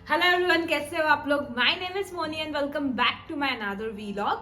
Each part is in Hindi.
हेलो एवरीवन, कैसे हो आप लोग। My name is Moni and welcome back to my another vlog.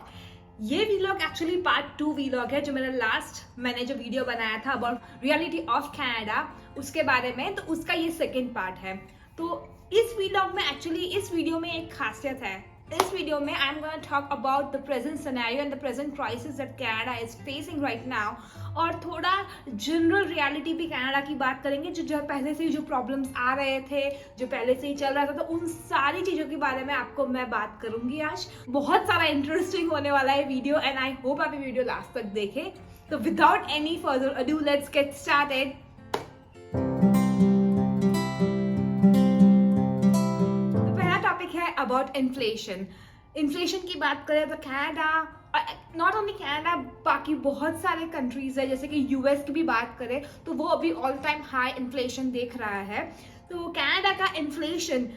ये वीलॉग एक्चुअली पार्ट 2 वीलॉग है। जो मैंने जो वीडियो बनाया था अबाउट रियलिटी ऑफ कनाडा उसके बारे में, तो उसका ये सेकेंड पार्ट है। तो इस वीलॉग में एक्चुअली इस वीडियो में एक खासियत है। इस वीडियो में I am gonna talk about the present scenario and the present crisis that Canada is facing right now, और थोड़ा जनरल रियलिटी भी कनाडा की बात करेंगे। जो पहले से ही जो प्रॉब्लम्स आ रहे थे, जो पहले से ही चल रहा था, तो उन सारी चीजों के बारे में आपको मैं बात करूंगी आज। बहुत सारा इंटरेस्टिंग होने वाला है वीडियो एंड आई होप आप ये वीडियो लास्ट तक देखें। तो without any further ado let's get started. है अबाउट इन्फ्लेशन। इन्फ्लेशन की बात करें तो कनाडा, नॉट ओनली कनाडा, बाकी बहुत सारे कंट्रीज है, जैसे कि यूएस की भी बात करें तो वो अभी ऑल टाइम हाई इन्फ्लेशन देख रहा है। तो कनाडा का इन्फ्लेशन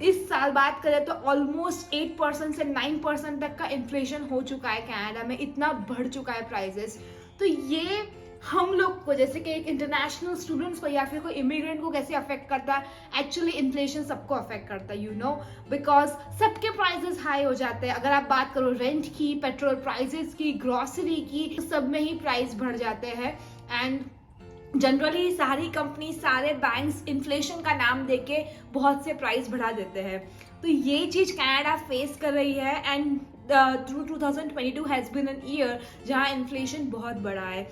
इस साल बात करें तो ऑलमोस्ट 8% से 9% तक का इन्फ्लेशन हो चुका है कनाडा में। इतना बढ़ चुका है प्राइजेस। तो ये हम लोग को, जैसे कि एक इंटरनेशनल स्टूडेंट्स को या फिर कोई इमिग्रेंट को कैसे अफेक्ट करता है, एक्चुअली इन्फ्लेशन सबको अफेक्ट करता है, यू नो, बिकॉज सबके प्राइसेस हाई हो जाते हैं। अगर आप बात करो रेंट की, पेट्रोल प्राइसेस की, ग्रोसरी की, सब में ही प्राइस बढ़ जाते हैं। एंड जनरली सारी कंपनी, सारे बैंक्स इन्फ्लेशन का नाम देके बहुत से प्राइस बढ़ा देते हैं। तो ये चीज कनाडा फेस कर रही है and through 2022 has been an year जहां इन्फ्लेशन बहुत बढ़ा है।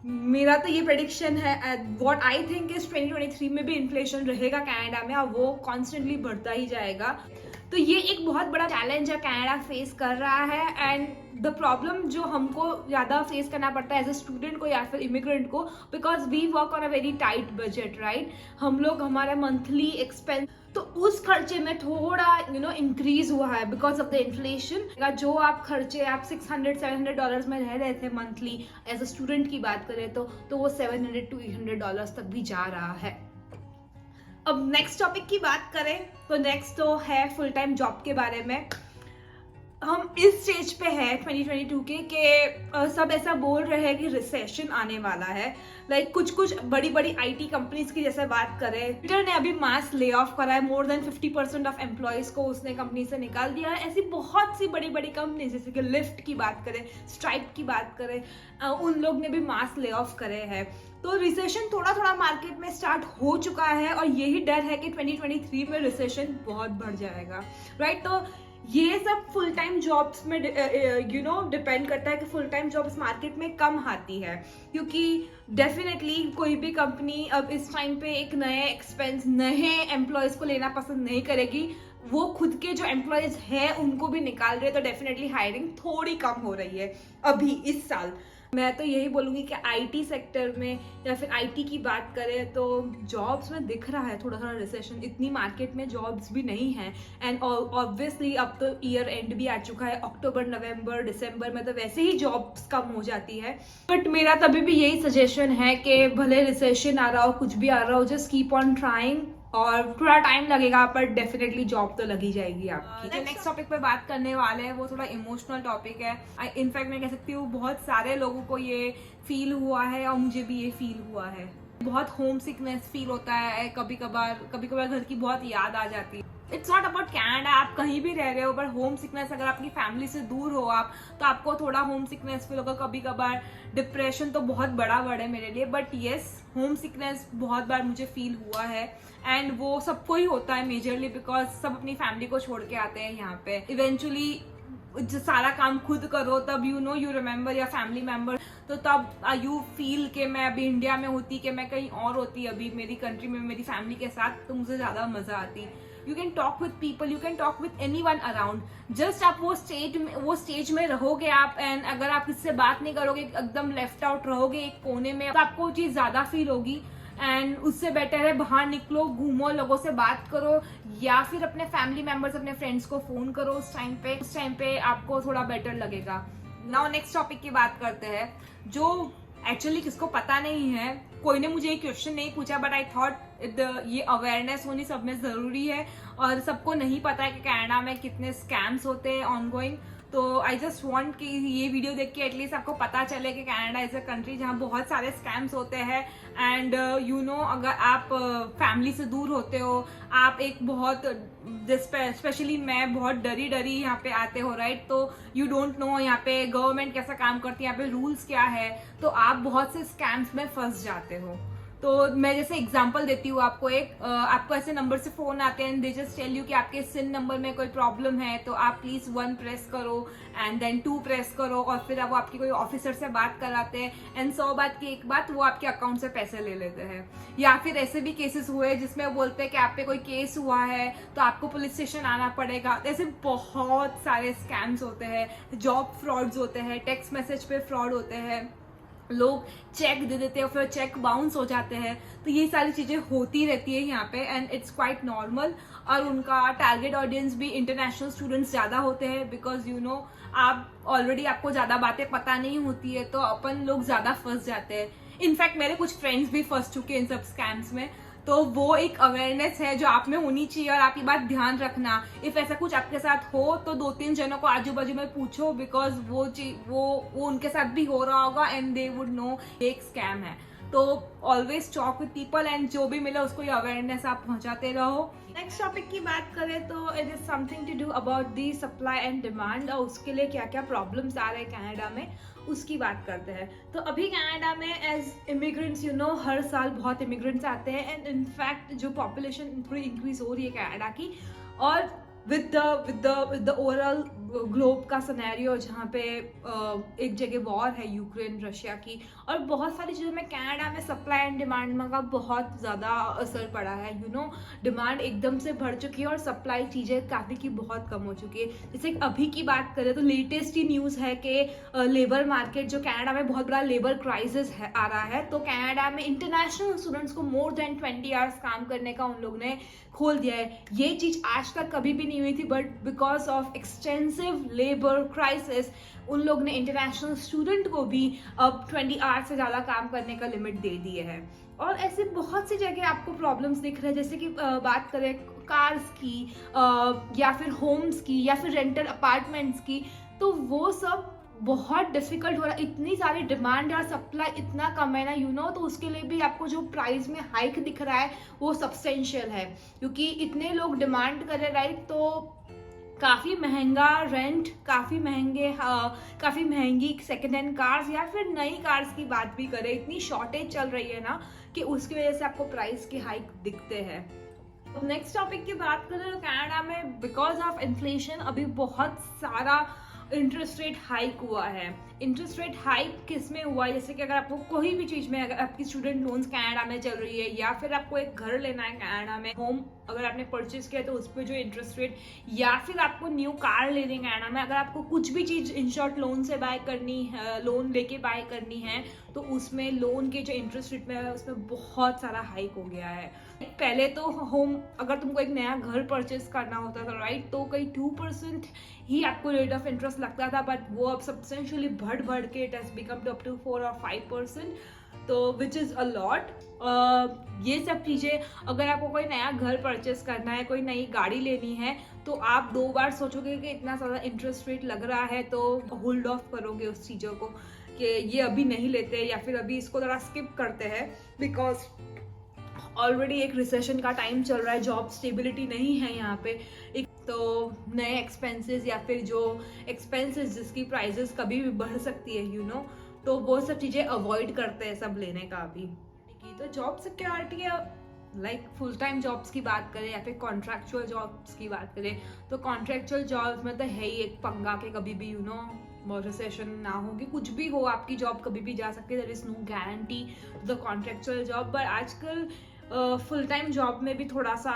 मेरा तो ये प्रेडिक्शन है, व्हाट आई थिंक इज 2023 में भी इन्फ्लेशन रहेगा कनाडा में और वो कॉन्स्टेंटली बढ़ता ही जाएगा। तो ये एक बहुत बड़ा चैलेंज है कनाडा फेस कर रहा है। एंड द प्रॉब्लम जो हमको ज़्यादा फेस करना पड़ता है एज ए स्टूडेंट को या फिर इमिग्रेंट को, because we work on a very tight budget, right. हम लोग हमारा मंथली एक्सपेंस, तो उस खर्चे में थोड़ा इंक्रीज हुआ है बिकॉज ऑफ द इन्फ्लेशन। जो आप खर्चे आप $600-700 में रह रहे थे मंथली, एज अ स्टूडेंट की बात करें तो वो $700-800 तक भी जा रहा है। अब नेक्स्ट टॉपिक की बात करें तो नेक्स्ट तो है फुल टाइम जॉब के बारे में। हम इस स्टेज पे है 2022 के सब ऐसा बोल रहे हैं कि रिसेशन आने वाला है। लाइक कुछ बड़ी बड़ी आईटी कंपनीज की जैसे बात करें, ट्विटर ने अभी मास ले ऑफ करा है। मोर देन 50% ऑफ एम्प्लॉयज को उसने कंपनी से निकाल दिया है। ऐसी बहुत सी बड़ी बड़ी कंपनीज जैसे कि लिफ्ट की बात करें, स्ट्राइप की बात करें, उन लोग ने भी मास ले ऑफ करे हैं। तो रिसेशन थोड़ा थोड़ा मार्केट में स्टार्ट हो चुका है और यही डर है कि 2023 में रिसेशन बहुत बढ़ जाएगा, राइट। तो ये सब फुल टाइम जॉब्स में डिपेंड करता है कि फुल टाइम जॉब्स मार्केट में कम आती है, क्योंकि डेफिनेटली कोई भी कंपनी अब इस टाइम पे एक नए एम्प्लॉयज को लेना पसंद नहीं करेगी। वो खुद के जो एम्प्लॉयज हैं उनको भी निकाल रहे हैं, तो डेफिनेटली हायरिंग थोड़ी कम हो रही है अभी इस साल। मैं तो यही बोलूंगी कि आईटी सेक्टर में या फिर आईटी की बात करें तो जॉब्स में दिख रहा है थोड़ा थोड़ा रिसेशन। इतनी मार्केट में जॉब्स भी नहीं है एंड ऑब्वियसली अब तो ईयर एंड भी आ चुका है। अक्टूबर, नवंबर, दिसंबर में तो वैसे ही जॉब्स कम हो जाती है। बट मेरा तभी भी यही सजेशन है कि भले रिसेशन आ रहा हो, कुछ भी आ रहा हो, जस्ट कीप ऑन ट्राइंग। और थोड़ा टाइम लगेगा पर डेफिनेटली जॉब तो लगी जाएगी आपकी। जो नेक्स्ट टॉपिक पे बात करने वाले हैं वो थोड़ा इमोशनल टॉपिक है। इनफैक्ट मैं कह सकती हूँ बहुत सारे लोगों को ये फील हुआ है और मुझे भी ये फील हुआ है। बहुत होम सिकनेस फील होता है, कभी कभार घर की बहुत याद आ जाती है। इट्स नॉट अबाउट कनाडा, आप कहीं भी रह रहे हो, पर होम सिकनेस, अगर आपकी फैमिली से दूर हो आप, तो आपको थोड़ा होम सिकनेस फील होगा। कभी कभार डिप्रेशन तो बहुत बड़ा वर्ड है मेरे लिए, बट येस, होम सिकनेस बहुत बार मुझे फील हुआ है। एंड वो सबको ही होता है मेजरली, बिकॉज सब अपनी फैमिली को छोड़ के आते हैं यहाँ पे। इवेंचुअली सारा काम खुद करो तब यू रिमेम्बर या फैमिली मेंबर, तो तब यू फील कि मैं अभी इंडिया में होती, कि मैं कहीं और होती अभी मेरी कंट्री में मेरी फैमिली के साथ, तो मुझे ज्यादा मजा आती। You can talk with people, you can talk with anyone around. Just आप वो स्टेज में रहोगे आप, एंड अगर आप किससे बात नहीं करोगे, एकदम लेफ्ट आउट रहोगे एक कोने में, तो आपको चीज ज्यादा फील होगी। एंड उससे बेटर है बाहर निकलो, घूमो, लोगों से बात करो, या फिर अपने फैमिली मेंबर्स, अपने फ्रेंड्स को फोन करो। उस टाइम पे आपको थोड़ा बेटर लगेगा। नाउ नेक्स्ट टॉपिक की बात करते हैं, जो एक्चुअली किसको पता नहीं है। कोई ने मुझे ये क्वेश्चन नहीं पूछा, बट आई थॉट ये अवेयरनेस होनी सब में जरूरी है और सबको नहीं पता है कि कनाडा में कितने स्कैम्स होते हैं ऑनगोइंग। तो आई जस्ट वॉन्ट कि ये वीडियो देख के एटलीस्ट आपको पता चले कि कनाडा इज अ कंट्री जहाँ बहुत सारे स्कैम्स होते हैं। एंड यू नो, अगर आप फैमिली से दूर होते हो, आप एक बहुत स्पेशली मैं बहुत डरी डरी यहाँ पे आते हो, राइट? तो यू डोंट नो यहाँ पे गवर्नमेंट कैसा काम करती है, यहाँ पे रूल्स क्या है, तो आप बहुत से स्कैम्स में फंस जाते हो। तो मैं जैसे एग्जांपल देती हूँ आपको, आपको ऐसे नंबर से फोन आते हैं, दे जस्ट टेल यू कि आपके सिन नंबर में कोई प्रॉब्लम है, तो आप प्लीज 1 प्रेस करो एंड देन 2 प्रेस करो, और फिर वो आपकी कोई ऑफिसर से बात कराते हैं एंड 100 बात की एक बात वो आपके अकाउंट से पैसे ले लेते हैं। या फिर ऐसे भी केसेस हुए जिसमें वो बोलते हैं कि आप पे कोई केस हुआ है तो आपको पुलिस स्टेशन आना पड़ेगा। ऐसे बहुत सारे स्कैम्स होते हैं, जॉब फ्रॉड्स होते हैं, टेक्स्ट मैसेज पे फ्रॉड होते हैं, लोग चेक दे देते हैं फिर चेक बाउंस हो जाते हैं। तो ये सारी चीजें होती रहती है यहाँ पे एंड इट्स क्वाइट नॉर्मल। और उनका टारगेट ऑडियंस भी इंटरनेशनल स्टूडेंट्स ज्यादा होते हैं, बिकॉज यू नो आप ऑलरेडी आपको ज्यादा बातें पता नहीं होती है तो अपन लोग ज्यादा फंस जाते हैं। इनफैक्ट मेरे कुछ फ्रेंड्स भी फंस चुके हैं इन सब स्कैम्स में। तो वो एक अवेयरनेस है जो आप में होनी चाहिए, और आप ये बात ध्यान रखना, इफ ऐसा कुछ आपके साथ हो तो 2-3 जनों को आजू बाजू में पूछो, बिकॉज वो उनके साथ भी हो रहा होगा एंड दे वुड नो एक स्कैम है। तो always talk with people and जो भी मिले उसको ये अवेयरनेस आप पहुंचाते रहो। नेक्स्ट टॉपिक की बात करें तो it is something to do about the supply and demand, और उसके लिए क्या क्या प्रॉब्लम्स आ रहे हैं कनाडा में उसकी बात करते हैं। तो अभी कनाडा में एज इमिग्रेंट्स यू नो हर साल बहुत इमिग्रेंट्स आते हैं एंड इनफैक्ट जो पॉपुलेशन थोड़ी इंक्रीज हो रही है कनाडा की, और विद द ओवरऑल ग्लोब का सिनेरियो जहाँ पे एक जगह वॉर है यूक्रेन रशिया की, और बहुत सारी चीज़ों में कनाडा में सप्लाई एंड डिमांड का बहुत ज़्यादा असर पड़ा है। यू नो डिमांड एकदम से बढ़ चुकी है और सप्लाई चीज़ें काफ़ी की बहुत कम हो चुकी है। जैसे अभी की बात करें तो लेटेस्ट ही न्यूज़ है कि लेबर मार्केट जो कनाडा में बहुत बड़ा लेबर क्राइसिस आ रहा है, तो कनाडा में इंटरनेशनल स्टूडेंट्स को मोर देन 20 आवर्स काम करने का उन लोग ने खोल दिया है। ये चीज़ आज तक कभी भी नहीं हुई थी, but because of extensive labour crisis उन लोग ने इंटरनेशनल स्टूडेंट को भी अब 20 आवर्स से ज़्यादा काम करने का लिमिट दे दिए है। और ऐसे बहुत सी जगह आपको प्रॉब्लम्स दिख रहे हैं, जैसे कि बात करें कार्स की या फिर होम्स की या फिर रेंटल अपार्टमेंट्स की, तो वो सब बहुत डिफिकल्ट हो रहा है। इतनी सारी डिमांड और सप्लाई इतना कम है ना यू नो, तो उसके लिए भी आपको जो प्राइस में हाइक दिख रहा है वो सब्सटेंशियल है, क्योंकि इतने लोग डिमांड कर रहे, राइट? तो काफ़ी महंगा रेंट, काफ़ी महंगी सेकेंड हैंड कार्स या फिर नई कार्स की बात भी करें, इतनी शॉर्टेज चल रही है ना कि उसकी वजह से आपको प्राइस की हाइक दिखते हैं। तो नेक्स्ट टॉपिक की बात करें तो कनाडा में बिकॉज ऑफ इन्फ्लेशन अभी बहुत सारा इंटरेस्ट रेट हाइक हुआ है। इंटरेस्ट रेट हाइक किस में हुआ है? जैसे कि अगर आपको कोई भी चीज़ में, अगर आपकी स्टूडेंट लोन्स कनाडा में चल रही है या फिर आपको एक घर लेना है कनाडा में, होम अगर आपने परचेज किया तो उस पर जो इंटरेस्ट रेट, या फिर आपको न्यू कार लेनी है कनाडा में, अगर आपको कुछ भी चीज़ इन शॉर्ट लोन से बाय करनी है, लोन लेके बाय करनी है, तो उसमें लोन के जो इंटरेस्ट रेट में है उसमें बहुत सारा हाइक हो गया है। पहले तो होम अगर तुमको एक नया घर परचेज करना होता था, राइट, तो कहीं 2% ही आपको रेट ऑफ इंटरेस्ट लगता था, बट वो अब सब्सटेंशियली बढ़ के it has become to up to 4 और 5%, तो विच इज़ अ लॉट। ये सब चीज़ें, अगर आपको कोई नया घर परचेस करना है, कोई नई गाड़ी लेनी है, तो आप 2 बार सोचोगे कि इतना ज़्यादा इंटरेस्ट रेट लग रहा है, तो होल्ड ऑफ करोगे उस चीज़ों को कि ये अभी नहीं लेते या फिर अभी इसको ज़रा स्किप करते हैं, बिकॉज ऑलरेडी एक रिसेशन का टाइम चल रहा है, जॉब स्टेबिलिटी नहीं है यहाँ पे, एक तो नए एक्सपेंसेस या फिर जो एक्सपेंसेस जिसकी प्राइसेस कभी भी बढ़ सकती है यू नो, तो वो सब चीज़ें अवॉइड करते हैं सब लेने का अभी। तो जॉब सिक्योरिटी है, लाइक फुल टाइम जॉब्स की बात करें या फिर कॉन्ट्रैक्चुअल जॉब्स की बात करें, तो कॉन्ट्रैक्चुअल जॉब्स में तो है ही एक पंगा के कभी भी यू नो रिसेशन ना होगी, कुछ भी हो, आपकी जॉब कभी भी जा सकती है, there is no guarantee the contractual job. पर आजकल फुल टाइम जॉब में भी थोड़ा सा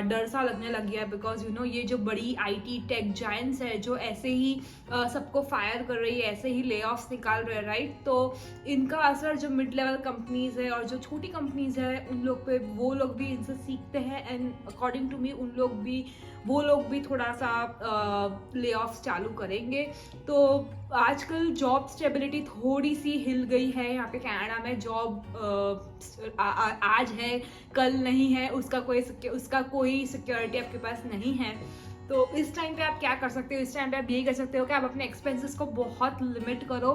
डर सा लगने लग गया है, बिकॉज यू नो ये जो बड़ी आईटी टेक जायंट्स है जो ऐसे ही सबको फायर कर रही है, ऐसे ही ले ऑफ्स निकाल रहे हैं, राइट, तो इनका असर जो मिड लेवल कंपनीज है और जो छोटी कंपनीज है उन लोग पे, वो लोग भी इनसे सीखते हैं एंड अकॉर्डिंग टू मी वो लोग भी थोड़ा सा ले ऑफ्स चालू करेंगे। तो आजकल जॉब स्टेबिलिटी थोड़ी सी हिल गई है यहाँ पे कनाडा में। जॉब आज है कल नहीं है, उसका कोई सिक्योरिटी आपके पास नहीं है। तो इस टाइम पे आप क्या कर सकते हो, इस टाइम पे आप यही कर सकते हो कि आप अपने एक्सपेंसेस को बहुत लिमिट करो।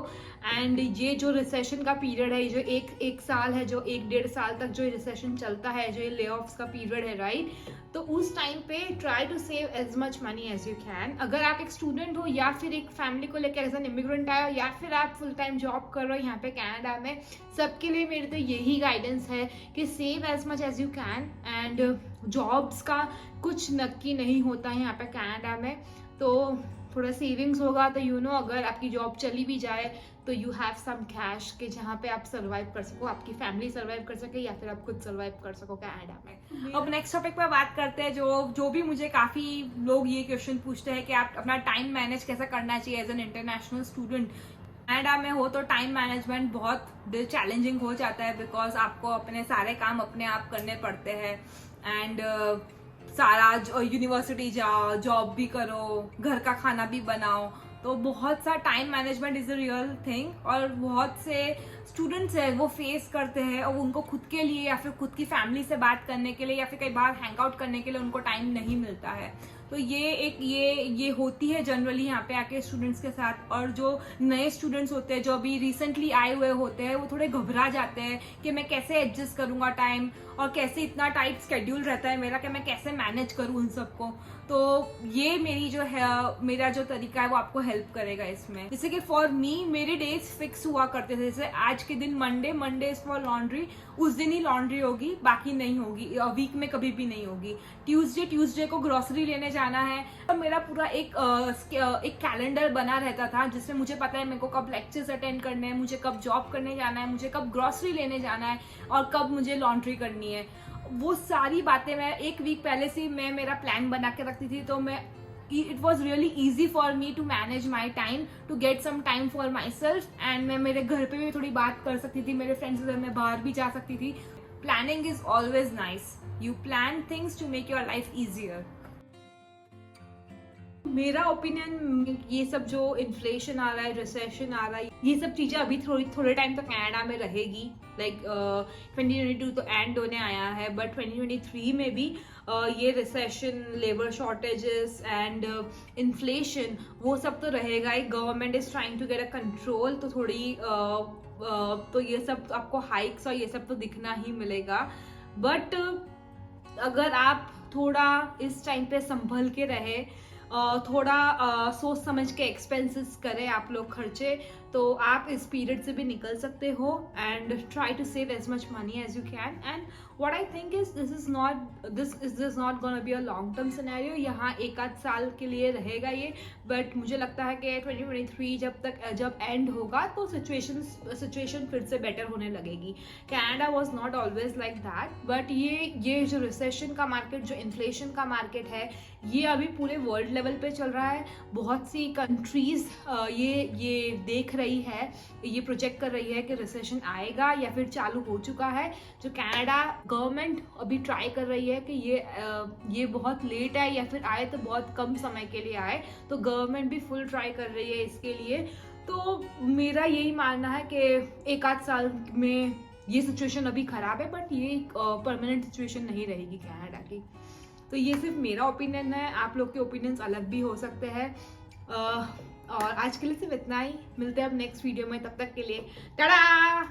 एंड ये जो रिसेशन का पीरियड है, ये जो एक साल है, जो 1-1.5 साल तक जो रिसेशन चलता है, जो ये ले ऑफ्स का पीरियड है, राइट, तो उस टाइम पे try to save as much money as you can. अगर आप एक स्टूडेंट हो या फिर एक फैमिली को लेकर एज एन इमिग्रेंट आए हो या फिर आप फुल टाइम जॉब कर रहे हो यहाँ पे कनाडा में, सबके लिए मेरी तो यही गाइडेंस है कि save as much as you can. And jobs का कुछ नक्की नहीं होता है यहाँ पे कनाडा में, तो थोड़ा सेविंग्स होगा तो अगर आपकी जॉब चली भी जाए तो यू हैव सम कैश के जहाँ पे आप सर्वाइव कर सको, आपकी फैमिली सर्वाइव कर सके या फिर आप खुद सर्वाइव कर सको कनाडा में। अब नेक्स्ट टॉपिक पर बात करते हैं, जो भी मुझे काफी लोग ये क्वेश्चन पूछते हैं कि आप अपना टाइम मैनेज कैसे करना चाहिए as an international student. Canada में हो तो टाइम मैनेजमेंट बहुत चैलेंजिंग हो जाता है, बिकॉज आपको अपने सारे काम अपने आप करने पड़ते हैं। एंड सारा यूनिवर्सिटी जाओ, जॉब भी करो, घर का खाना भी बनाओ, तो बहुत सा time management is a real thing. और बहुत से स्टूडेंट्स है वो फेस करते हैं और उनको खुद के लिए या फिर खुद की फैमिली से बात करने के लिए या फिर कई बार हैंग आउट करने के लिए उनको टाइम नहीं मिलता है। तो ये होती है जनरली यहाँ पे आके स्टूडेंट्स के साथ। और जो नए स्टूडेंट्स होते हैं, जो अभी रिसेंटली आए हुए होते हैं, वो थोड़े घबरा जाते हैं कि मैं कैसे एडजस्ट करूंगा टाइम, और कैसे इतना टाइट स्केड्यूल रहता है मेरा कि मैं कैसे मैनेज करूं उन सबको। तो ये मेरा जो तरीका है वो आपको हेल्प करेगा इसमें। जैसे कि फॉर मी मेरे डेज फिक्स हुआ करते थे, जैसे आज के दिन मंडे इज फॉर लॉन्ड्री, उस दिन ही लॉन्ड्री होगी, बाकी नहीं होगी, वीक में कभी भी नहीं होगी। ट्यूसडे को ग्रोसरी लेने जाना है, तो मेरा पूरा एक कैलेंडर बना रहता था जिसमें मुझे पता है मेरे को कब लेक्चर्स अटेंड करने हैं, मुझे कब जॉब करने जाना है, मुझे कब ग्रोसरी लेने जाना है और कब मुझे लॉन्ड्री करनी है। वो सारी बातें मैं एक वीक पहले से मैं मेरा प्लान बना के रखती थी। तो it was really easy for me to manage my time, to get some time for myself, and मैं मेरे घर पे भी थोड़ी बात कर सकती थी, मेरे फ्रेंड्स के घर में बाहर भी जा सकती थी। Planning is always nice. You plan things to make your life easier. मेरा ओपिनियन, ये सब जो इन्फ्लेशन आ रहा है, रिसेशन आ रहा है, ये सब चीजें अभी थोड़े टाइम तक कनाडा में रहेगी। लाइक 2022 तो एंड होने आया है, बट 2023 में भी ये recession, labour shortages and inflation, वो सब तो रहेगा ही। Government is trying to get a control, तो थोड़ी तो ये सब आपको हाइक्स और ये सब तो दिखना ही मिलेगा। बट अगर आप थोड़ा इस टाइम पे संभल के रहे, थोड़ा सोच समझ के एक्सपेंसेस करें आप लोग खर्चे, तो आप इस पीरियड से भी निकल सकते हो। And try to save as much money as you can. And what I think is this is not gonna be a long term scenario. यहाँ 1-8 साल के लिए रहेगा ये, बट मुझे लगता है कि 2023 जब एंड होगा तो सिचुएशन फिर से बेटर होने लगेगी। Canada was not always like that, but ये जो रिसेशन का मार्केट, जो इन्फ्लेशन का मार्केट है, ये अभी पूरे वर्ल्ड लेवल पे चल रहा है। बहुत सी कंट्रीज ये देख रही है, ये प्रोजेक्ट कर रही है कि रिसेशन आएगा या फिर चालू हो चुका है। जो कनाडा गवर्नमेंट अभी ट्राई कर रही है कि ये बहुत लेट है या फिर आए तो बहुत कम समय के लिए आए, तो गवर्नमेंट भी फुल ट्राई कर रही है इसके लिए। तो मेरा यही मानना है कि 1-8 साल में ये सिचुएशन अभी खराब है, बट ये परमानेंट सिचुएशन नहीं रहेगी कनाडा की। तो ये सिर्फ मेरा ओपिनियन है, आप लोग के ओपिनियंस अलग भी हो सकते हैं। और आज के लिए सिर्फ इतना ही, मिलते हैं अब नेक्स्ट वीडियो में, तब तक के लिए टाटा।